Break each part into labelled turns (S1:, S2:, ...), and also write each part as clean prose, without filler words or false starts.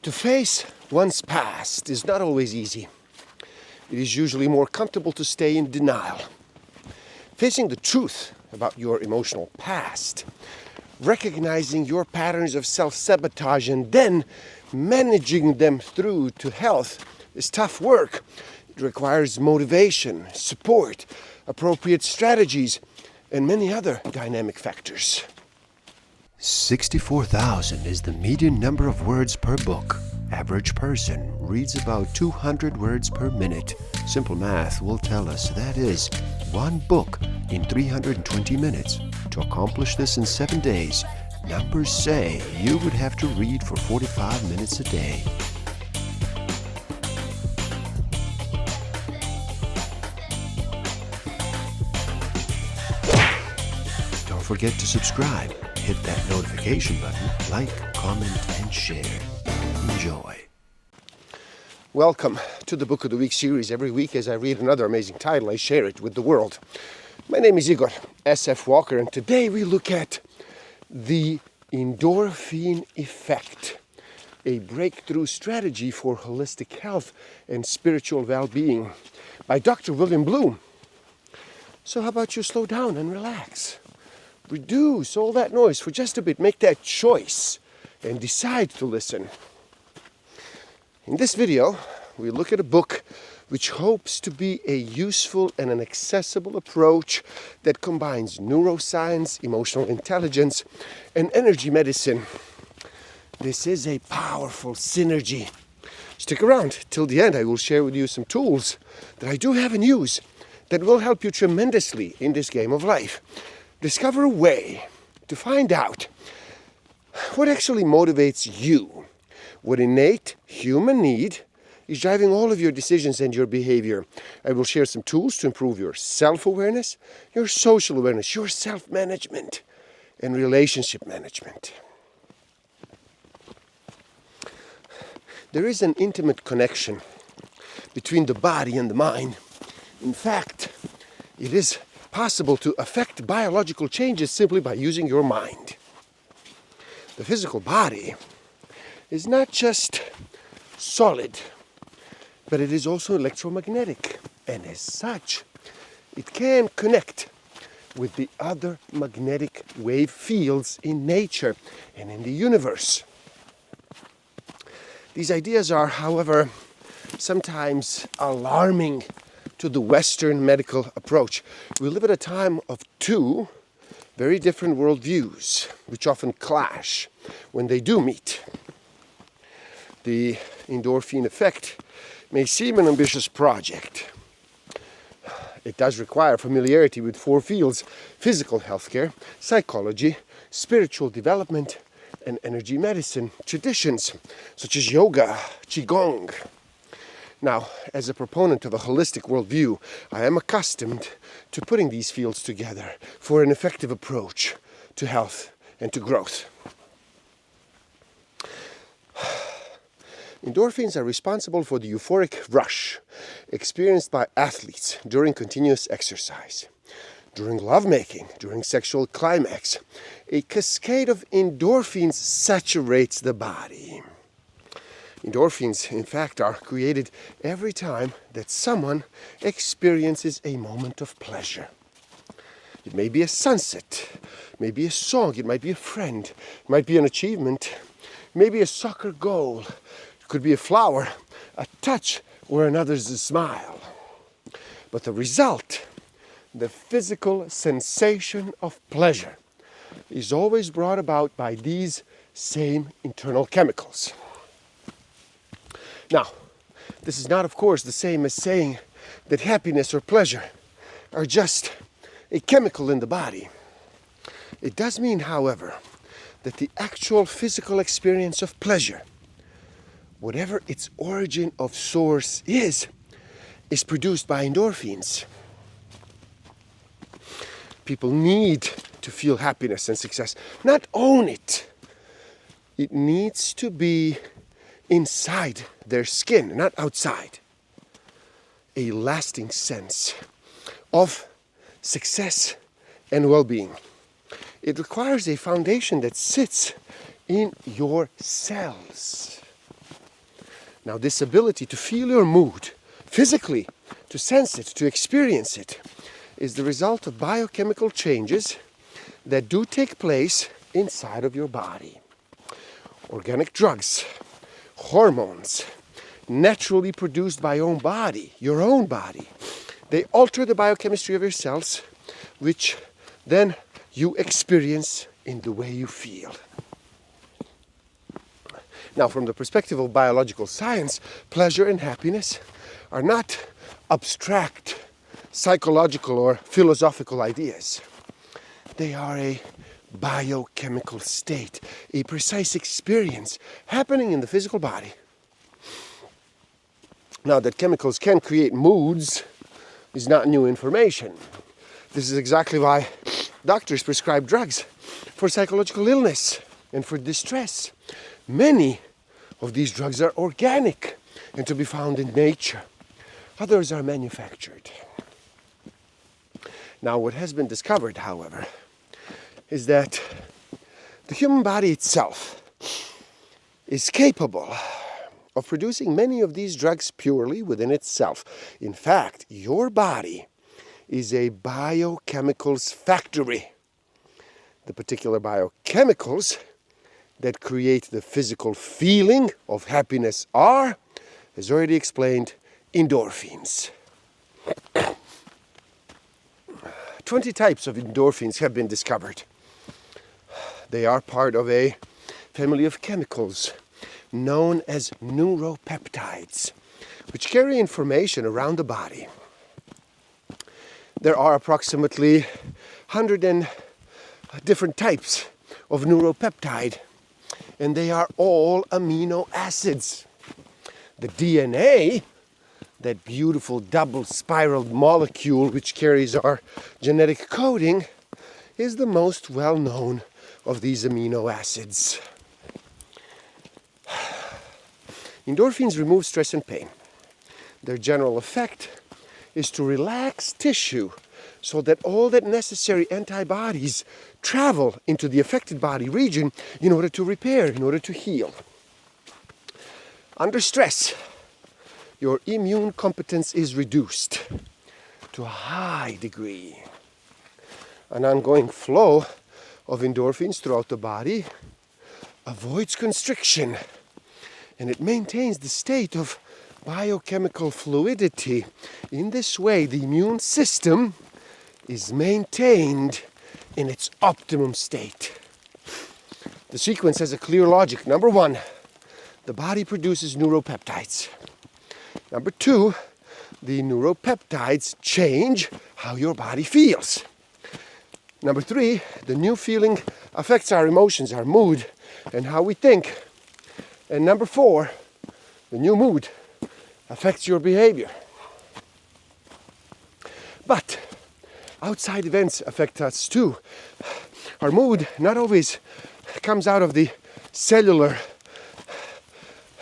S1: To face one's past is not always easy. It is usually more comfortable to stay in denial. Facing the truth about your emotional past, recognizing your patterns of self-sabotage and then managing them through to health is tough work. It requires motivation, support, appropriate strategies, and many other dynamic factors.
S2: 64,000 is the median number of words per book. Average person reads about 200 words per minute. Simple math will tell us that is one book in 320 minutes. To accomplish this in 7 days, numbers say you would have to read for 45 minutes a day. Don't forget to subscribe. Hit that notification button, like, comment, and share. Enjoy.
S1: Welcome to the Book of the Week series. Every week as I read another amazing title, I share it with the world. My name is Igor S.F. Walker, and today we look at the Endorphin Effect, a breakthrough strategy for holistic health and spiritual well-being by Dr. William Bloom. So how about you slow down and relax? Reduce all that noise for just a bit. Make that choice and decide to listen. In this video, we look at a book which hopes to be a useful and an accessible approach that combines neuroscience, emotional intelligence, and energy medicine. This is a powerful synergy. Stick around till the end. I will share with you some tools that I do have and use that will help you tremendously in this game of life. Discover a way to find out what actually motivates you, what innate human need is driving all of your decisions and your behavior. I will share some tools to improve your self-awareness, your social awareness, your self-management, and relationship management. There is an intimate connection between the body and the mind. In fact, it is possible to affect biological changes simply by using your mind. The physical body is not just solid, but it is also electromagnetic, and as such, it can connect with the other magnetic wave fields in nature and in the universe. These ideas are, however, sometimes alarming to the Western medical approach. We live at a time of two very different worldviews, which often clash when they do meet. The endorphin effect may seem an ambitious project. It does require familiarity with four fields: physical healthcare, psychology, spiritual development, and energy medicine traditions such as yoga, qigong. Now, as a proponent of a holistic worldview, I am accustomed to putting these fields together for an effective approach to health and to growth. Endorphins are responsible for the euphoric rush experienced by athletes during continuous exercise, during lovemaking, during sexual climax. A cascade of endorphins saturates the body. Endorphins, in fact, are created every time that someone experiences a moment of pleasure. It may be a sunset, it may be a song, it might be a friend, it might be an achievement, it may be a soccer goal, it could be a flower, a touch, or another's smile. But the result, the physical sensation of pleasure, is always brought about by these same internal chemicals. Now, this is not, of course, the same as saying that happiness or pleasure are just a chemical in the body. It does mean, however, that the actual physical experience of pleasure, whatever its origin of source is produced by endorphins. People need to feel happiness and success, not own it. It needs to be inside their skin, not outside. A lasting sense of success and well-being. It requires a foundation that sits in your cells. Now, this ability to feel your mood physically, to sense it, to experience it, is the result of biochemical changes that do take place inside of your body. Organic drugs, hormones, naturally produced by your own body, they alter the biochemistry of your cells, which then you experience in the way you feel. Now, from the perspective of biological science, pleasure and happiness are not abstract psychological or philosophical ideas. They are a biochemical state, a precise experience happening in the physical body. Now, that chemicals can create moods is not new information. This is exactly why doctors prescribe drugs for psychological illness and for distress. Many of these drugs are organic and to be found in nature. Others are manufactured. Now, what has been discovered, however, is that the human body itself is capable of producing many of these drugs purely within itself. In fact, your body is a biochemicals factory. The particular biochemicals that create the physical feeling of happiness are, as already explained, endorphins. 20 types of endorphins have been discovered. They are part of a family of chemicals known as neuropeptides, which carry information around the body. There are approximately 100 different types of neuropeptide, and they are all amino acids. The DNA, that beautiful double-spiraled molecule which carries our genetic coding, is the most well-known of these amino acids. Endorphins remove stress and pain. Their general effect is to relax tissue so that all that necessary antibodies travel into the affected body region in order to repair, in order to heal. Under stress, your immune competence is reduced to a high degree. An ongoing flow of endorphins throughout the body avoids constriction, and it maintains the state of biochemical fluidity. In this way, the immune system is maintained in its optimum state. The sequence has a clear logic. Number one, the body produces neuropeptides. Number two, the neuropeptides change how your body feels. Number three, the new feeling affects our emotions, our mood, and how we think. And number four, the new mood affects your behavior. But outside events affect us too. Our mood not always comes out of the cellular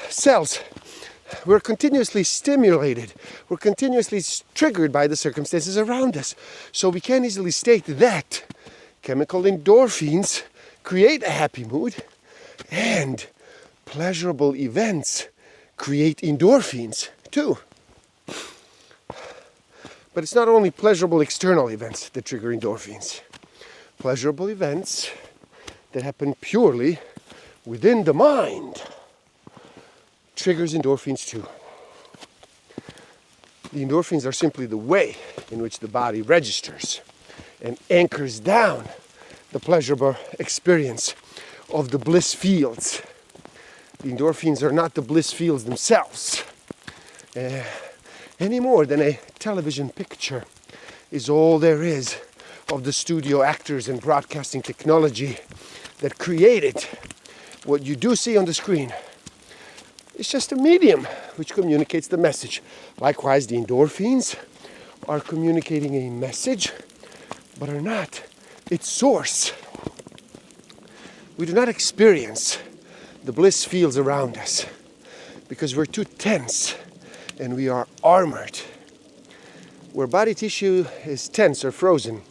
S1: cells. We're continuously stimulated. We're continuously triggered by the circumstances around us. So we can easily state that chemical endorphins create a happy mood, and pleasurable events create endorphins too. But it's not only pleasurable external events that trigger endorphins. Pleasurable events that happen purely within the mind triggers endorphins too. The endorphins are simply the way in which the body registers and anchors down the pleasurable experience of the bliss fields. The endorphins are not the bliss fields themselves, any more than a television picture is all there is of the studio actors and broadcasting technology that created what you do see on the screen. It's just a medium which communicates the message. Likewise, the endorphins are communicating a message, but are not its source. We do not experience the bliss fields around us because we're too tense and we are armored. Where body tissue is tense or frozen,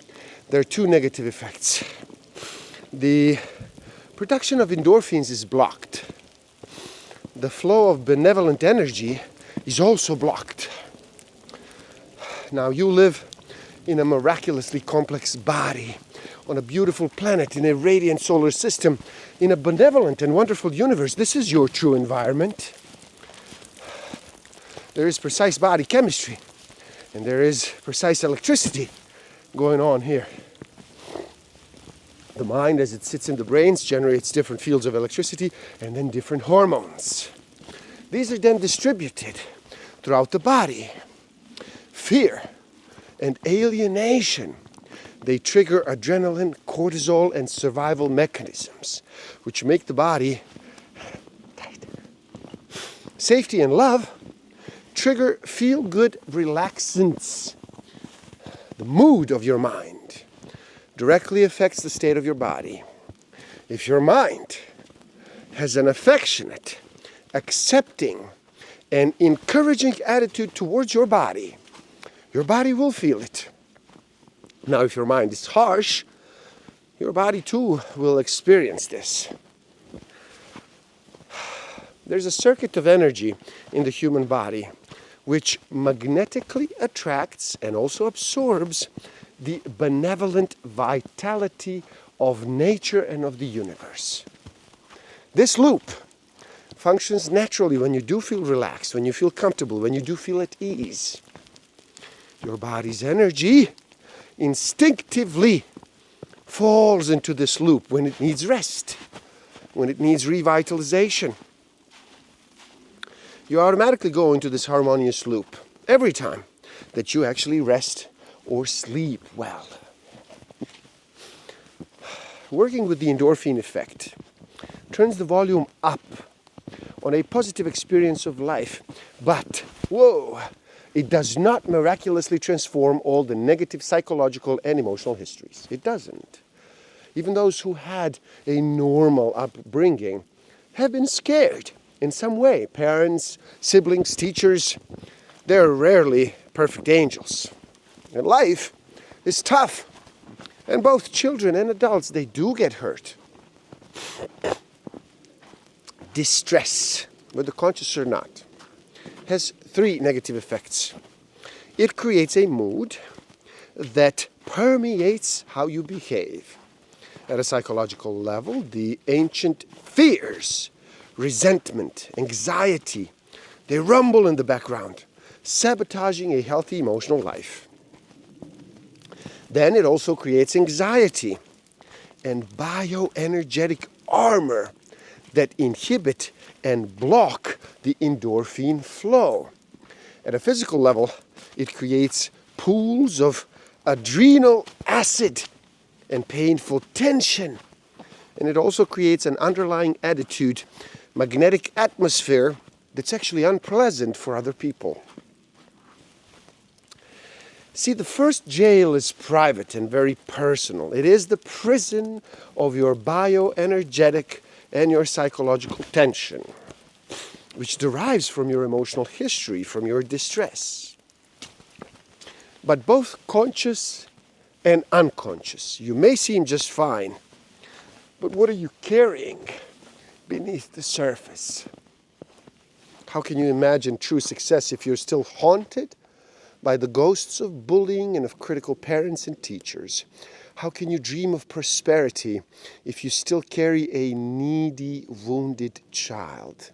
S1: there are two negative effects. The production of endorphins is blocked. the flow of benevolent energy is also blocked. Now you live in a miraculously complex body, on a beautiful planet, in a radiant solar system, in a benevolent and wonderful universe. This is your true environment. There is precise body chemistry, and there is precise electricity going on here. The mind, as it sits in the brains, generates different fields of electricity and then different hormones. These are then distributed throughout the body. Fear and alienation, they trigger adrenaline, cortisol, and survival mechanisms, which make the body tight. Safety and love trigger feel-good relaxants. The mood of your mind directly affects the state of your body. If your mind has an affectionate, accepting, and encouraging attitude towards your body will feel it. Now, if your mind is harsh, your body too will experience this. There's a circuit of energy in the human body which magnetically attracts and also absorbs the benevolent vitality of nature and of the universe. This loop functions naturally when you do feel relaxed, when you feel comfortable, when you do feel at ease. Your body's energy instinctively falls into this loop when it needs rest, when it needs revitalization. You automatically go into this harmonious loop every time that you actually rest or sleep well. Working with the endorphin effect turns the volume up on a positive experience of life, but, it does not miraculously transform all the negative psychological and emotional histories. It doesn't. Even those who had a normal upbringing have been scared in some way. Parents, siblings, teachers, they're rarely perfect angels. And life is tough. And both children and adults, they do get hurt. Distress, whether conscious or not, has 3 negative effects. It creates a mood that permeates how you behave. At a psychological level, the ancient fears, resentment, anxiety, they rumble in the background, sabotaging a healthy emotional life. Then it also creates anxiety and bioenergetic armor that inhibit and block the endorphin flow. At a physical level, it creates pools of adrenal acid and painful tension. And it also creates an underlying attitude, magnetic atmosphere that's actually unpleasant for other people. See, the first jail is private and very personal. It is the prison of your bioenergetic and your psychological tension, which derives from your emotional history, from your distress. But both conscious and unconscious, you may seem just fine, but what are you carrying beneath the surface? How can you imagine true success if you're still haunted by the ghosts of bullying and of critical parents and teachers? How can you dream of prosperity if you still carry a needy, wounded child?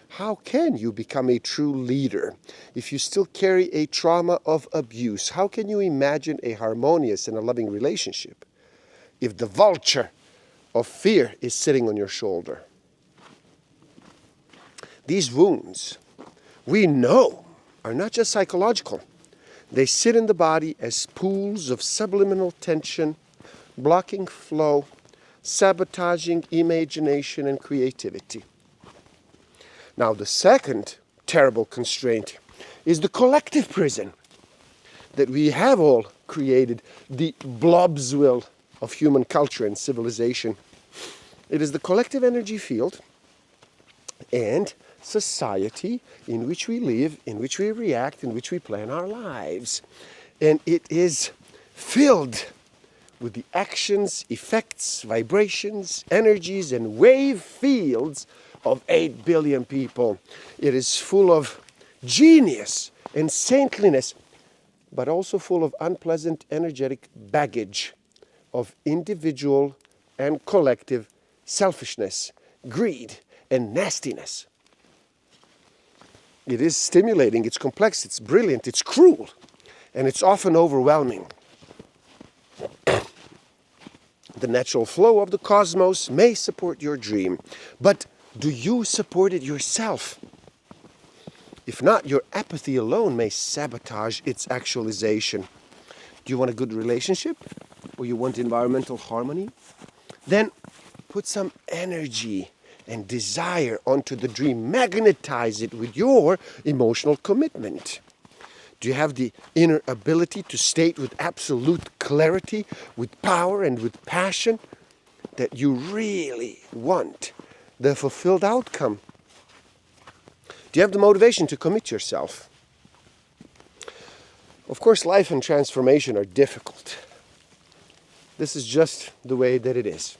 S1: How can you become a true leader if you still carry a trauma of abuse? How can you imagine a harmonious and a loving relationship if the vulture of fear is sitting on your shoulder? These wounds, we know, are not just psychological. They sit in the body as pools of subliminal tension, blocking flow, sabotaging imagination and creativity. Now, the second terrible constraint is the collective prison that we have all created, the blobsville of human culture and civilization. It is the collective energy field and society in which we live, in which we react, in which we plan our lives. And it is filled with the actions, effects, vibrations, energies, and wave fields of 8 billion people. It is full of genius and saintliness, but also full of unpleasant energetic baggage of individual and collective selfishness, greed, and nastiness. It is stimulating, it's complex, it's brilliant, it's cruel, and it's often overwhelming. The natural flow of the cosmos may support your dream, but do you support it yourself? If not, your apathy alone may sabotage its actualization. Do you want a good relationship? Or you want environmental harmony? Then put some energy and desire onto the dream. Magnetize it with your emotional commitment. Do you have the inner ability to state with absolute clarity, with power and with passion, that you really want the fulfilled outcome? Do you have the motivation to commit yourself? Of course, life and transformation are difficult. This is just the way that it is.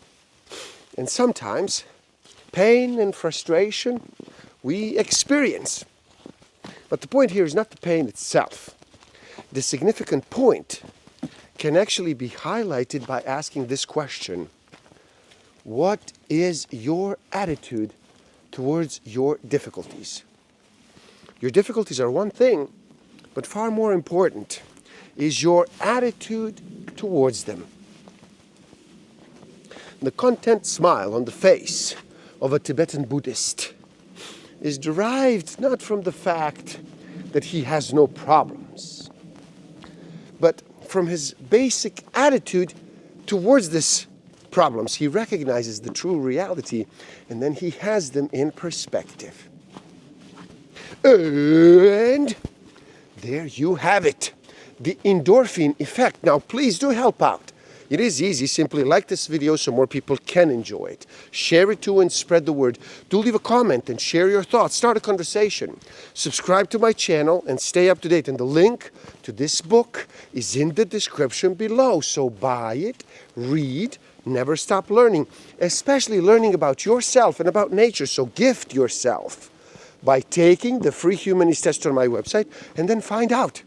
S1: And sometimes, pain and frustration we experience. But the point here is not the pain itself. The significant point can actually be highlighted by asking this question: what is your attitude towards your difficulties? Your difficulties are one thing, but far more important is your attitude towards them. The content smile on the face of a Tibetan Buddhist is derived not from the fact that he has no problems, but from his basic attitude towards these problems. He recognizes the true reality, and then he has them in perspective. And there you have it, the endorphin effect. Now please do help out. It is easy. Simply like this video so more people can enjoy it. Share it too and spread the word. Do leave a comment and share your thoughts. Start a conversation. Subscribe to my channel and stay up to date. And the link to this book is in the description below. So buy it, read, never stop learning. Especially learning about yourself and about nature. So gift yourself by taking the free humanist test on my website and then find out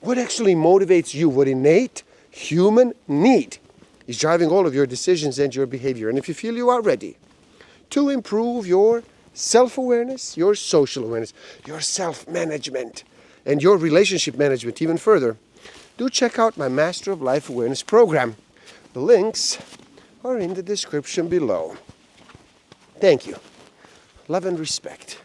S1: what actually motivates you, what innate human need is driving all of your decisions and your behavior. And if you feel you are ready to improve your self-awareness, your social awareness, your self-management, and your relationship management even further, do check out my Master of Life Awareness program. The links are in the description below. Thank you. Love and respect.